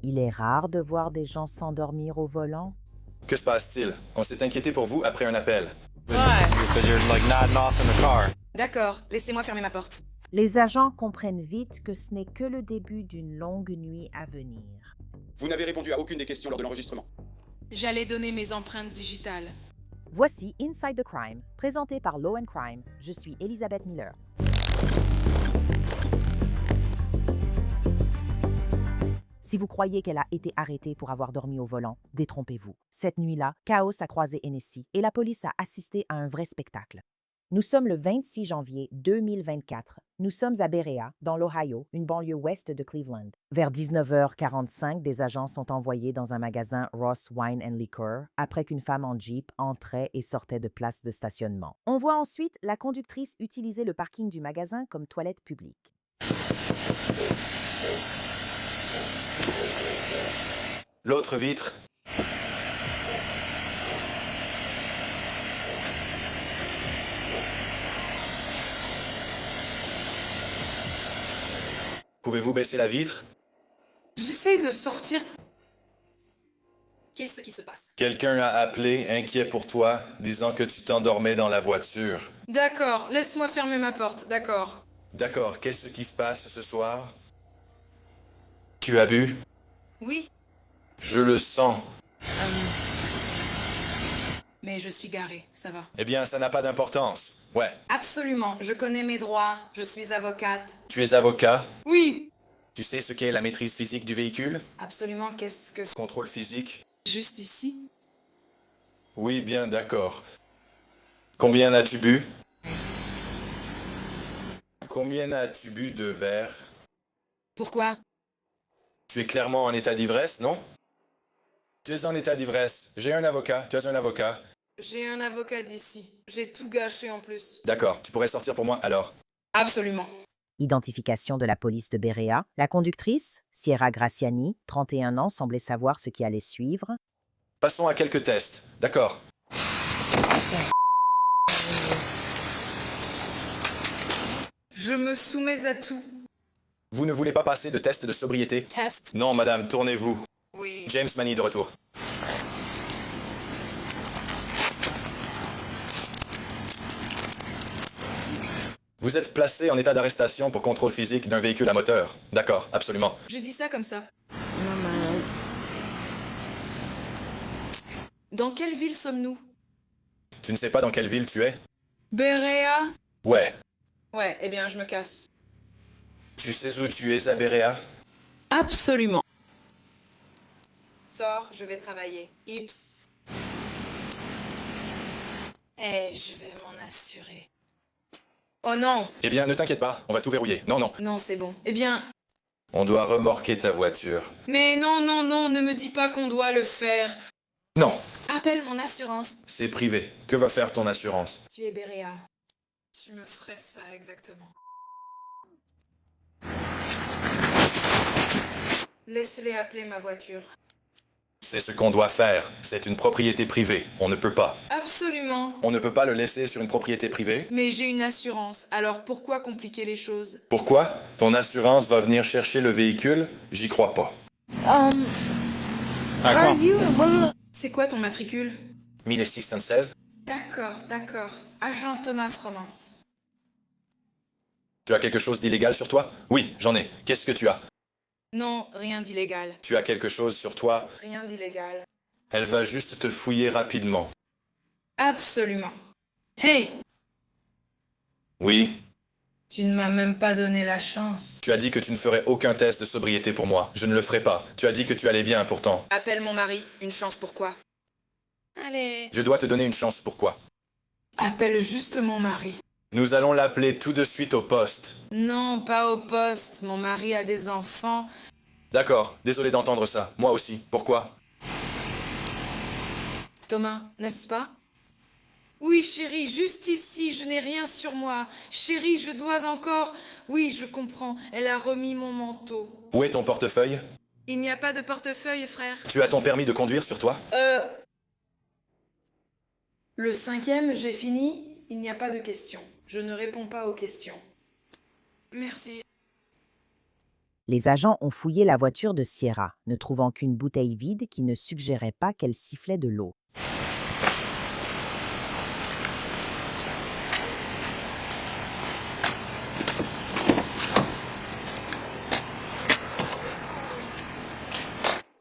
Il est rare de voir des gens s'endormir au volant. Que se passe-t-il? On s'est inquiété pour vous après un appel. Ouais, Because you're like nodding off in the car. d'accord, laissez-moi fermer ma porte. Les agents comprennent vite que ce n'est que le début d'une longue nuit à venir. Vous n'avez répondu à aucune des questions lors de l'enregistrement. J'allais donner mes empreintes digitales. Voici Inside the Crime, présenté par Law and Crime. Je suis Elizabeth Miller. Si vous croyez qu'elle a été arrêtée pour avoir dormi au volant, détrompez-vous. Cette nuit-là, Chaos a croisé Hennessy et la police a assisté à un vrai spectacle. Nous sommes le 26 janvier 2024. Nous sommes à Berea, dans l'Ohio, une banlieue ouest de Cleveland. Vers 19h45, des agents sont envoyés dans un magasin Ross Wine and Liquor après qu'une femme en Jeep entrait et sortait de place de stationnement. On voit ensuite la conductrice utiliser le parking du magasin comme toilette publique. L'autre vitre. Pouvez-vous baisser la vitre? J'essaie de sortir. Qu'est-ce qui se passe? Quelqu'un a appelé, inquiet pour toi, disant que tu t'endormais dans la voiture. D'accord, laisse-moi fermer ma porte, d'accord. D'accord, qu'est-ce qui se passe ce soir? Tu as bu? Oui, Je le sens. mais je suis garée, ça va. Eh bien, ça n'a pas d'importance. Ouais. Absolument, je connais mes droits, je suis avocate. Tu es avocat? Oui, Tu sais ce qu'est la maîtrise physique du véhicule? absolument, qu'est-ce que c'est? Contrôle physique? Juste ici? Oui, bien, d'accord. Combien as-tu bu? Combien as-tu bu de verres? Pourquoi? Tu es clairement en état d'ivresse, non? Tu es en état d'ivresse. J'ai un avocat. Tu as un avocat. J'ai un avocat d'ici. J'ai tout gâché en plus. D'accord. Tu pourrais sortir pour moi, alors. Absolument. Identification de la police de Berea. La conductrice, Sierra Graciani, 31 ans, semblait savoir ce qui allait suivre. Passons à quelques tests. D'accord. Je me soumets à tout. Vous ne voulez pas passer de test de sobriété? Test? Non, madame, tournez-vous. Oui. James Manny de retour. Vous êtes placé en état d'arrestation pour contrôle physique d'un véhicule à moteur. D'accord, absolument. Je dis ça comme ça. Dans quelle ville sommes-nous? Tu ne sais pas dans quelle ville tu es? Berea? Ouais. Ouais, eh bien, je me casse. Tu sais où tu es à Berea? Absolument. Sors, je vais travailler. Ips. Eh, je vais m'en assurer. Oh non! Eh bien, ne t'inquiète pas, on va tout verrouiller. Non, non. Non, c'est bon. Eh bien... On doit remorquer ta voiture. Mais non, non, non, ne me dis pas qu'on doit le faire. Non, Appelle mon assurance. c'est privé. Que va faire ton assurance? Tu es Berea. Tu me ferais ça exactement. Laisse-les appeler ma voiture. C'est ce qu'on doit faire. C'est une propriété privée. On ne peut pas. Absolument. On ne peut pas le laisser sur une propriété privée. Mais j'ai une assurance, alors pourquoi compliquer les choses? Pourquoi? Ton assurance va venir chercher le véhicule? J'y crois pas. C'est quoi ton matricule? 1616? D'accord, d'accord. Agent Thomas Romance. Tu as quelque chose d'illégal sur toi? Oui, j'en ai. Qu'est-ce que tu as? Non, rien d'illégal. Tu as quelque chose sur toi? Rien d'illégal. Elle va juste te fouiller rapidement. Absolument. Hey! Oui? Tu ne m'as même pas donné la chance. Tu as dit que tu ne ferais aucun test de sobriété pour moi. Je ne le ferai pas. Tu as dit que tu allais bien pourtant. Appelle mon mari. Une chance pourquoi? Allez. Je dois te donner une chance pourquoi. Appelle juste mon mari. Nous allons l'appeler tout de suite au poste. Non, pas au poste. Mon mari a des enfants. D'accord, désolé d'entendre ça. Moi aussi. Pourquoi? Thomas, n'est-ce pas? Oui, chérie, juste ici, je n'ai rien sur moi. Chérie, je dois encore... Oui, je comprends. Elle a remis mon manteau. Où est ton portefeuille? Il n'y a pas de portefeuille, frère. Tu as ton permis de conduire sur toi? Le 5e, j'ai fini. Il n'y a pas de questions. Je ne réponds pas aux questions. Merci. Les agents ont fouillé la voiture de Sierra, ne trouvant qu'une bouteille vide qui ne suggérait pas qu'elle sifflait de l'eau.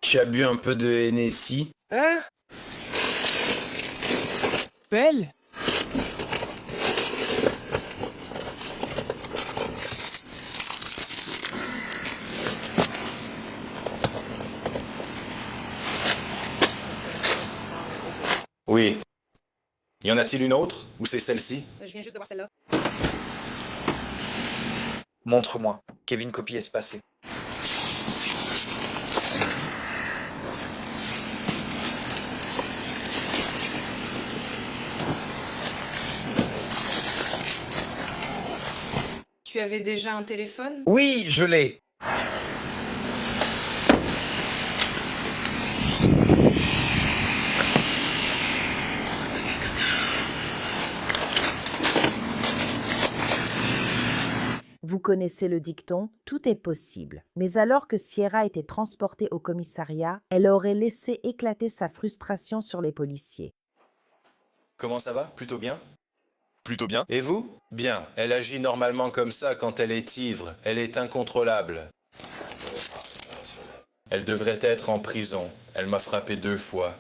Tu as bu un peu de Hennessy? Hein? Belle? Oui. Y en a-t-il une autre? Ou c'est celle-ci? Je viens juste de voir celle-là. Montre-moi. Kevin copie espacé. Tu avais déjà un téléphone? Oui, je l'ai. Vous connaissez le dicton « Tout est possible ». Mais alors que Sierra était transportée au commissariat, elle aurait laissé éclater sa frustration sur les policiers. Comment ça va? Plutôt bien? Plutôt bien. Et vous? Bien. Elle agit normalement comme ça quand elle est ivre. Elle est incontrôlable. Elle devrait être en prison. Elle m'a frappé 2 fois.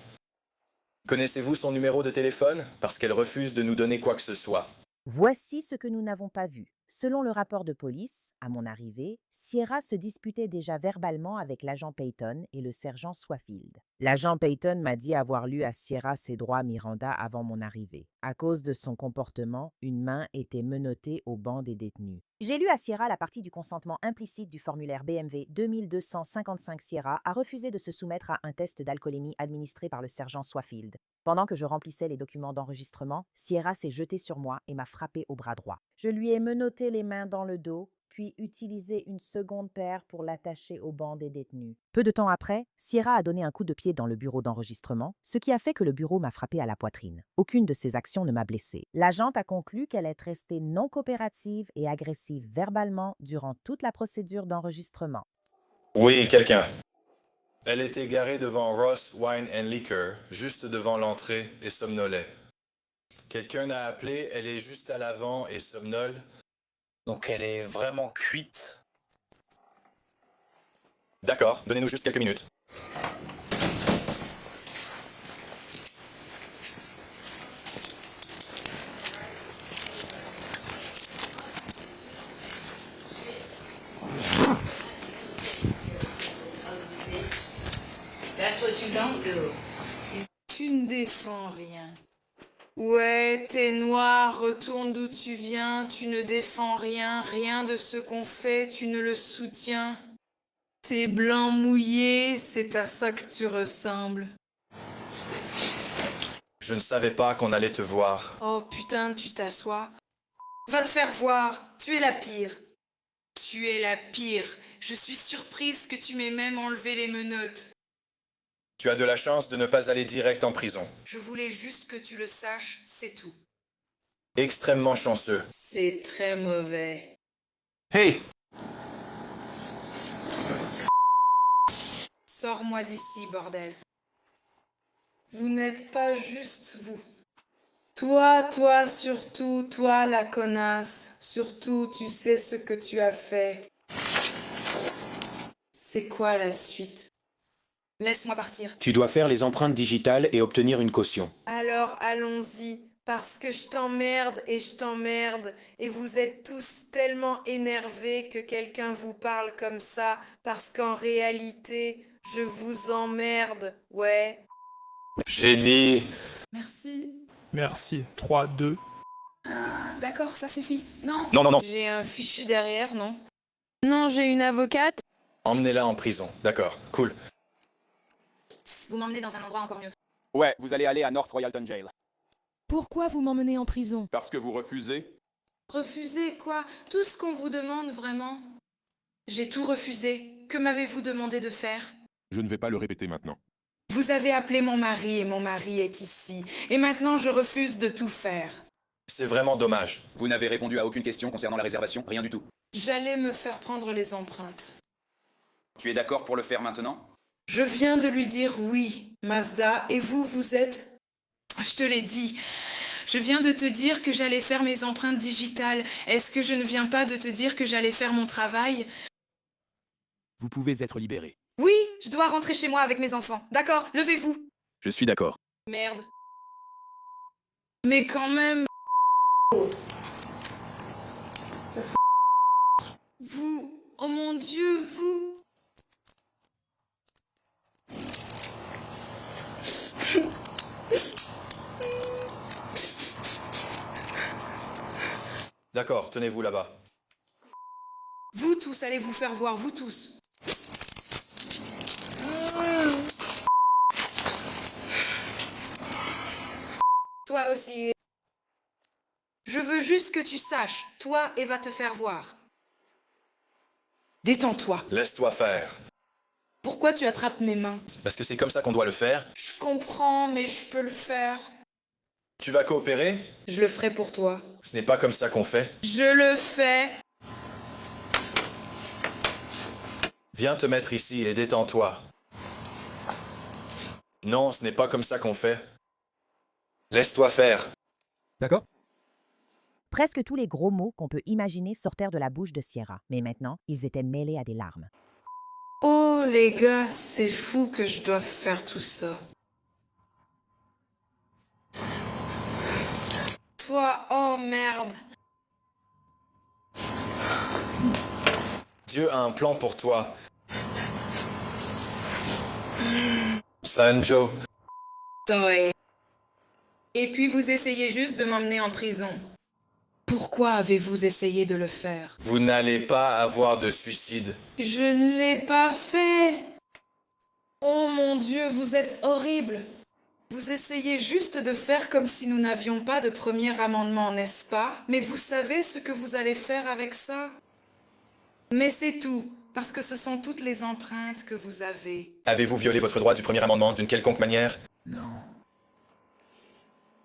Connaissez-vous son numéro de téléphone? Parce qu'elle refuse de nous donner quoi que ce soit. Voici ce que nous n'avons pas vu. Selon le rapport de police, à mon arrivée, Sierra se disputait déjà verbalement avec l'agent Payton et le sergent Swafield. L'agent Payton m'a dit avoir lu à Sierra ses droits Miranda avant mon arrivée. À cause de son comportement, une main était menottée au banc des détenus. J'ai lu à Sierra la partie du consentement implicite du formulaire BMW 2255. Sierra a refusé de se soumettre à un test d'alcoolémie administré par le sergent Swafield. Pendant que je remplissais les documents d'enregistrement, Sierra s'est jetée sur moi et m'a frappé au bras droit. Je lui ai menotté les mains dans le dos, puis utilisé une seconde paire pour l'attacher au banc des détenus. Peu de temps après, Sierra a donné un coup de pied dans le bureau d'enregistrement, ce qui a fait que le bureau m'a frappé à la poitrine. Aucune de ces actions ne m'a blessée. L'agente a conclu qu'elle est restée non coopérative et agressive verbalement durant toute la procédure d'enregistrement. Oui, quelqu'un. Elle était garée devant Ross Wine and Liquor, juste devant l'entrée, et somnolait. Quelqu'un a appelé, elle est juste à l'avant et somnole. Donc elle est vraiment cuite. D'accord, donnez-nous juste quelques minutes. That's what you don't do. Tu ne défends rien. Ouais, t'es noir, retourne d'où tu viens, tu ne défends rien, rien de ce qu'on fait, tu ne le soutiens. T'es blanc mouillé, c'est à ça que tu ressembles. Je ne savais pas qu'on allait te voir. Oh putain, tu t'assois. Va te faire voir, tu es la pire. Tu es la pire. Je suis surprise que tu m'aies même enlevé les menottes. Tu as de la chance de ne pas aller direct en prison. Je voulais juste que tu le saches, c'est tout. Extrêmement chanceux. C'est très mauvais. Hey! Sors-moi d'ici, bordel. Vous n'êtes pas juste vous. Toi, surtout, toi, la connasse. Surtout, tu sais ce que tu as fait. C'est quoi la suite? Laisse-moi partir. Tu dois faire les empreintes digitales et obtenir une caution. Alors allons-y, parce que je t'emmerde et je t'emmerde, et vous êtes tous tellement énervés que quelqu'un vous parle comme ça, parce qu'en réalité, je vous emmerde, ouais. J'ai dit... Merci. Merci. 3, 2. D'accord, ça suffit. Non. Non. J'ai un fichu derrière, non? Non, j'ai une avocate. Emmenez-la en prison. D'accord, cool. Vous m'emmenez dans un endroit encore mieux. Ouais, vous allez aller à North Royalton Jail. Pourquoi vous m'emmenez en prison? Parce que vous refusez. Refuser quoi? Tout ce qu'on vous demande, vraiment? J'ai tout refusé. Que m'avez-vous demandé de faire? Je ne vais pas le répéter maintenant. Vous avez appelé mon mari et mon mari est ici. Et maintenant, je refuse de tout faire. C'est vraiment dommage. Vous n'avez répondu à aucune question concernant la réservation, rien du tout. J'allais me faire prendre les empreintes. Tu es d'accord pour le faire maintenant? Je viens de lui dire oui, Mazda, et vous, vous êtes... Je te l'ai dit. Je viens de te dire que j'allais faire mes empreintes digitales. Est-ce que je ne viens pas de te dire que j'allais faire mon travail? Vous pouvez être libéré. Oui, je dois rentrer chez moi avec mes enfants. D'accord, levez-vous. Je suis d'accord. Merde. Mais quand même... Vous... Oh mon Dieu, vous... D'accord, tenez-vous là-bas. Vous tous allez vous faire voir, vous tous. Toi aussi. Je veux juste que tu saches, toi, et va te faire voir. Détends-toi. Laisse-toi faire. Pourquoi tu attrapes mes mains? Parce que c'est comme ça qu'on doit le faire. Je comprends, mais je peux le faire. Tu vas coopérer? Je le ferai pour toi. Ce n'est pas comme ça qu'on fait. Je le fais. Viens te mettre ici et détends-toi. Non, ce n'est pas comme ça qu'on fait. Laisse-toi faire. D'accord? Presque tous les gros mots qu'on peut imaginer sortèrent de la bouche de Sierra, mais maintenant, ils étaient mêlés à des larmes. Oh les gars, c'est fou que je doive faire tout ça. Toi, oh merde. Dieu a un plan pour toi. Sanjo, Toi. Et puis vous essayez juste de m'emmener en prison. Pourquoi avez-vous essayé de le faire? vous n'allez pas avoir de suicide. Je ne l'ai pas fait. Oh mon Dieu, vous êtes horrible. Vous essayez juste de faire comme si nous n'avions pas de premier amendement, n'est-ce pas? Mais vous savez ce que vous allez faire avec ça? Mais c'est tout, parce que ce sont toutes les empreintes que vous avez. Avez-vous violé votre droit du premier amendement d'une quelconque manière?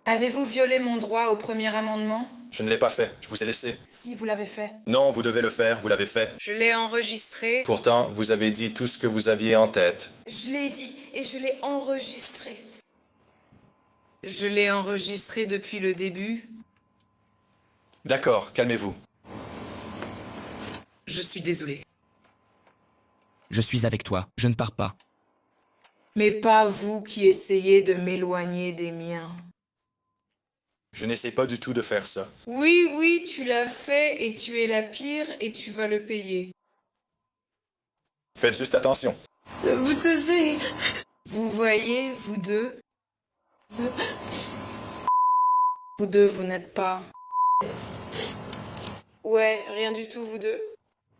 Avez-vous violé mon droit au premier amendement? Je ne l'ai pas fait, je vous ai laissé. Si, vous l'avez fait. Non, vous devez le faire, vous l'avez fait. Je l'ai enregistré. Pourtant, vous avez dit tout ce que vous aviez en tête. Je l'ai dit et je l'ai enregistré. Je l'ai enregistré depuis le début. D'accord, calmez-vous. Je suis désolée. Je suis avec toi, je ne pars pas. Mais pas vous qui essayez de m'éloigner des miens. Je n'essaie pas du tout de faire ça. Oui, oui, tu l'as fait et tu es la pire et tu vas le payer. Faites juste attention. Vous taisez. Vous voyez, vous deux. Vous deux, vous n'êtes pas. Ouais, rien du tout, vous deux.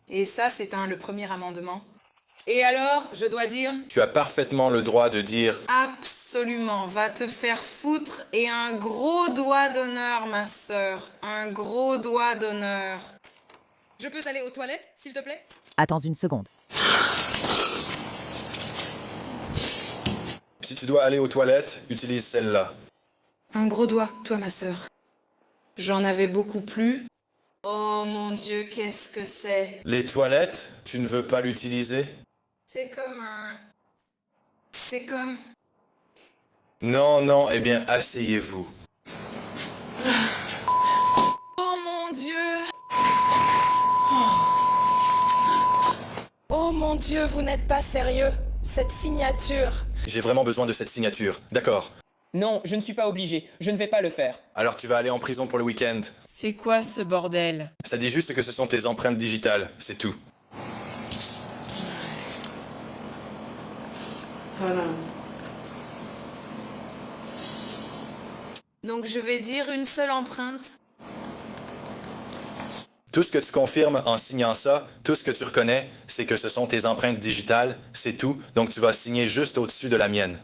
Et ça, c'est le premier amendement. Et alors, je dois dire? Tu as parfaitement le droit de dire Absolument, va te faire foutre et un gros doigt d'honneur, ma sœur. Un gros doigt d'honneur. Je peux aller aux toilettes, s'il te plaît? Attends une seconde. si tu dois aller aux toilettes, utilise celle-là. Un gros doigt, toi, ma sœur. J'en avais beaucoup plus. Oh mon Dieu, qu'est-ce que c'est? Les toilettes, tu ne veux pas l'utiliser? C'est comme un... C'est comme... Non, non, eh bien, asseyez-vous. Oh mon Dieu! Oh mon Dieu, vous n'êtes pas sérieux? Cette signature... J'ai vraiment besoin de cette signature. D'accord. Non, je ne suis pas obligé. Je ne vais pas le faire. Alors tu vas aller en prison pour le week-end. C'est quoi ce bordel? Ça dit juste que ce sont tes empreintes digitales, c'est tout. Voilà. Donc je vais dire une seule empreinte. Tout ce que tu confirmes en signant ça, tout ce que tu reconnais, c'est que ce sont tes empreintes digitales, c'est tout. Donc tu vas signer juste au-dessus de la mienne.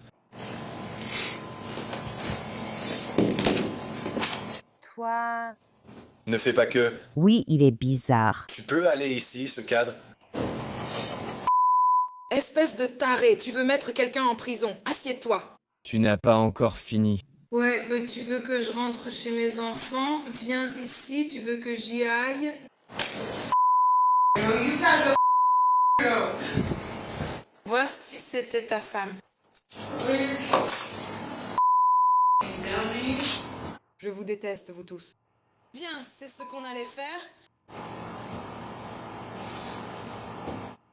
Toi... Ne fais pas que... Oui, il est bizarre. Tu peux aller ici, ce cadre? Espèce de taré, tu veux mettre quelqu'un en prison. Assieds-toi. Tu n'as pas encore fini. Ouais, mais tu veux que je rentre chez mes enfants? Viens ici, tu veux que j'y aille? Voici, c'était ta femme. Je vous déteste, vous tous. Bien, c'est ce qu'on allait faire.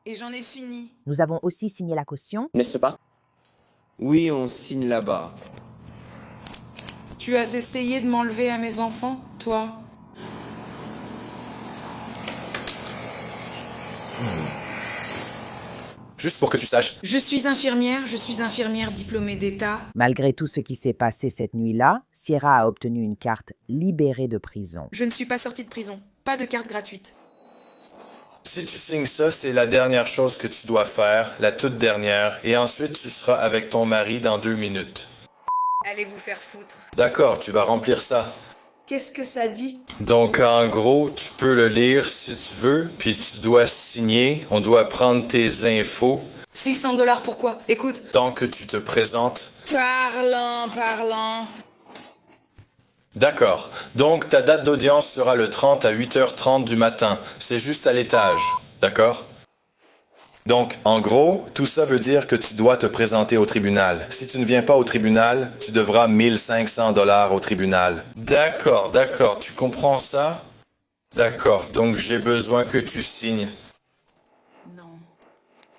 Et j'en ai fini. Nous avons aussi signé la caution. N'est-ce pas? Oui, on signe là-bas. Tu as essayé de m'enlever à mes enfants, toi? Juste pour que tu saches. Je suis infirmière diplômée d'État. Malgré tout ce qui s'est passé cette nuit-là, Sierra a obtenu une carte libérée de prison. Je ne suis pas sortie de prison. Pas de carte gratuite. Si tu signes ça, c'est la dernière chose que tu dois faire, la toute dernière, et ensuite tu seras avec ton mari dans 2 minutes. Allez vous faire foutre. D'accord, tu vas remplir ça. Qu'est-ce que ça dit? Donc en gros, tu peux le lire si tu veux, puis tu dois signer, on doit prendre tes infos, $600 pourquoi? Écoute. tant que tu te présentes. Parlant. D'accord. Donc ta date d'audience sera le 30 à 8h30 du matin. C'est juste à l'étage. D'accord? Donc, en gros, tout ça veut dire que tu dois te présenter au tribunal. Si tu ne viens pas au tribunal, tu devras $1 500 au tribunal. D'accord, tu comprends ça? D'accord, donc j'ai besoin que tu signes. Non.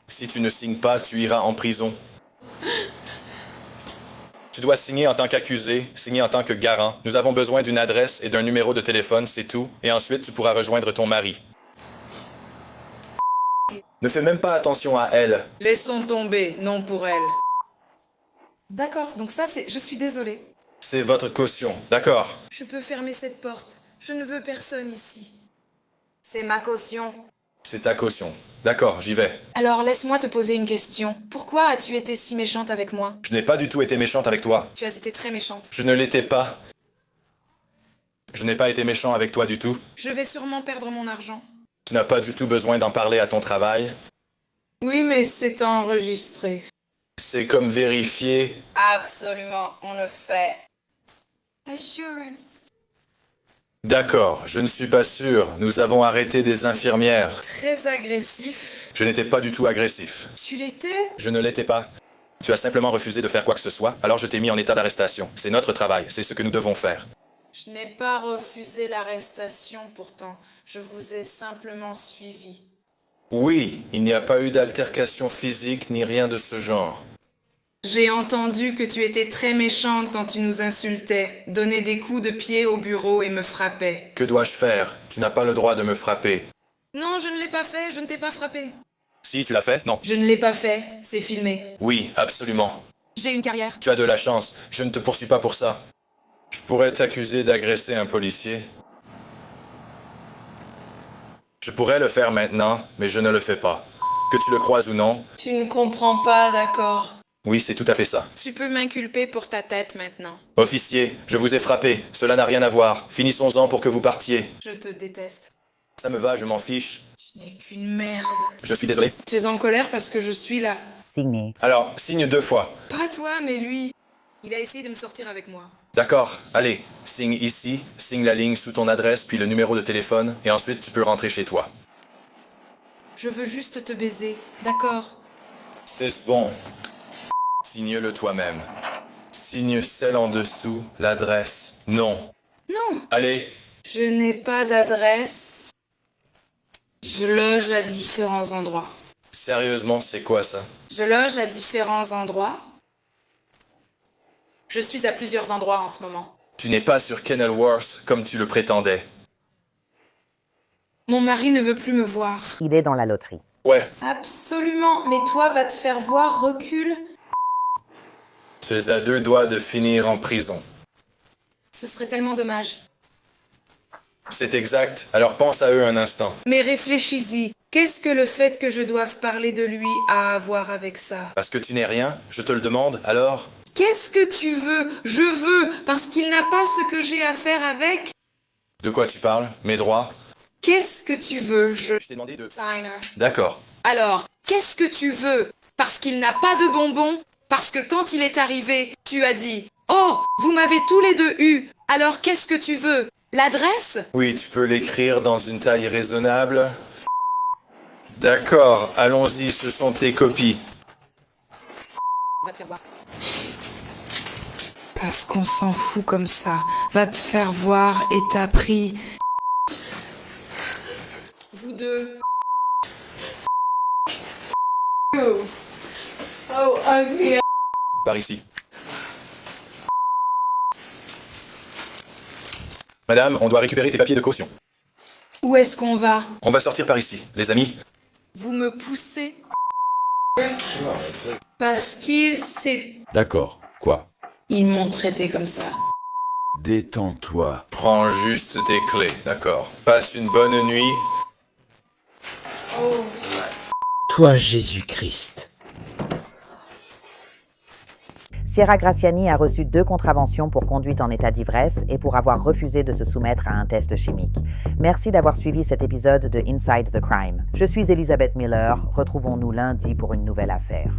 Si tu ne signes pas, tu iras en prison. Tu dois signer en tant qu'accusé, signer en tant que garant. Nous avons besoin d'une adresse et d'un numéro de téléphone, c'est tout. Et ensuite, tu pourras rejoindre ton mari. Ne fais même pas attention à elle. Laissons tomber, non pour elle. D'accord, donc ça c'est... Je suis désolée. C'est votre caution, d'accord? Je peux fermer cette porte. Je ne veux personne ici. C'est ma caution. C'est ta caution. D'accord, j'y vais. Alors laisse-moi te poser une question. Pourquoi as-tu été si méchante avec moi? Je n'ai pas du tout été méchante avec toi. Tu as été très méchante. Je ne l'étais pas. Je n'ai pas été méchant avec toi du tout. Je vais sûrement perdre mon argent. Tu n'as pas du tout besoin d'en parler à ton travail. Oui, mais c'est enregistré. C'est comme vérifier. Absolument, on le fait. Assurance. D'accord, je ne suis pas sûr. Nous avons arrêté des infirmières. Très agressif. Je n'étais pas du tout agressif. Tu l'étais? Je ne l'étais pas. Tu as simplement refusé de faire quoi que ce soit, alors je t'ai mis en état d'arrestation. C'est notre travail, c'est ce que nous devons faire. Je n'ai pas refusé l'arrestation pourtant. Je vous ai simplement suivi. Oui, il n'y a pas eu d'altercation physique ni rien de ce genre. J'ai entendu que tu étais très méchante quand tu nous insultais, donnais des coups de pied au bureau et me frappais. Que dois-je faire? Tu n'as pas le droit de me frapper. Non, je ne l'ai pas fait, je ne t'ai pas frappé. Si, tu l'as fait? Non. Je ne l'ai pas fait, c'est filmé. Oui, absolument. J'ai une carrière. Tu as de la chance. Je ne te poursuis pas pour ça. Je pourrais t'accuser d'agresser un policier. Je pourrais le faire maintenant, mais je ne le fais pas. Que tu le croises ou non. Tu ne comprends pas, d'accord. Oui, c'est tout à fait ça. Tu peux m'inculper pour ta tête maintenant. Officier, je vous ai frappé. Cela n'a rien à voir. Finissons-en pour que vous partiez. Je te déteste. Ça me va, je m'en fiche. Tu n'es qu'une merde. Je suis désolé. Tu es en colère parce que je suis là. Signé. Alors, signe 2 fois. Pas toi, mais lui. Il a essayé de me sortir avec moi. D'accord, allez, signe ici, signe la ligne sous ton adresse puis le numéro de téléphone, et ensuite tu peux rentrer chez toi. Je veux juste te baiser, d'accord? C'est bon. Signe-le toi-même. Signe celle en dessous, l'adresse. Non. Non. Allez. Je n'ai pas d'adresse. Je loge à différents endroits. Sérieusement, c'est quoi ça? Je loge à différents endroits. Je suis à plusieurs endroits en ce moment. Tu n'es pas sur Kenilworth comme tu le prétendais. Mon mari ne veut plus me voir. Il est dans la loterie. Ouais, Absolument, mais toi va te faire voir, recule. tu es à 2 doigts de finir en prison. Ce serait tellement dommage. C'est exact, alors pense à eux un instant. Mais réfléchis-y. Qu'est-ce que le fait que je doive parler de lui a à voir avec ça? Parce que tu n'es rien, je te le demande, alors? Qu'est-ce que tu veux? Je veux, parce qu'il n'a pas ce que j'ai à faire avec. De quoi tu parles? Mes droits? Qu'est-ce que tu veux? Je t'ai demandé de... Signer. D'accord. Alors, qu'est-ce que tu veux? Parce qu'il n'a pas de bonbons? Parce que quand il est arrivé, tu as dit « Oh, vous m'avez tous les deux eu. Alors qu'est-ce que tu veux? L'adresse? Oui, tu peux l'écrire dans une taille raisonnable. D'accord, allons-y, ce sont tes copies. Va te faire voir. Parce qu'on s'en fout comme ça. Va te faire voir et t'as pris... Vous deux. Oh, ugly. Par ici. Madame, on doit récupérer tes papiers de caution. Où est-ce qu'on va? On va sortir par ici. Les amis, Vous me poussez? Parce qu'ils s'est... D'accord. Quoi? Ils m'ont traité comme ça. Détends-toi. prends juste tes clés, d'accord? Passe une bonne nuit. Toi, Jésus-Christ. Sierra Graciani a reçu 2 contraventions pour conduite en état d'ivresse et pour avoir refusé de se soumettre à un test chimique. Merci d'avoir suivi cet épisode de Inside the Crime. Je suis Elisabeth Miller. Retrouvons-nous lundi pour une nouvelle affaire.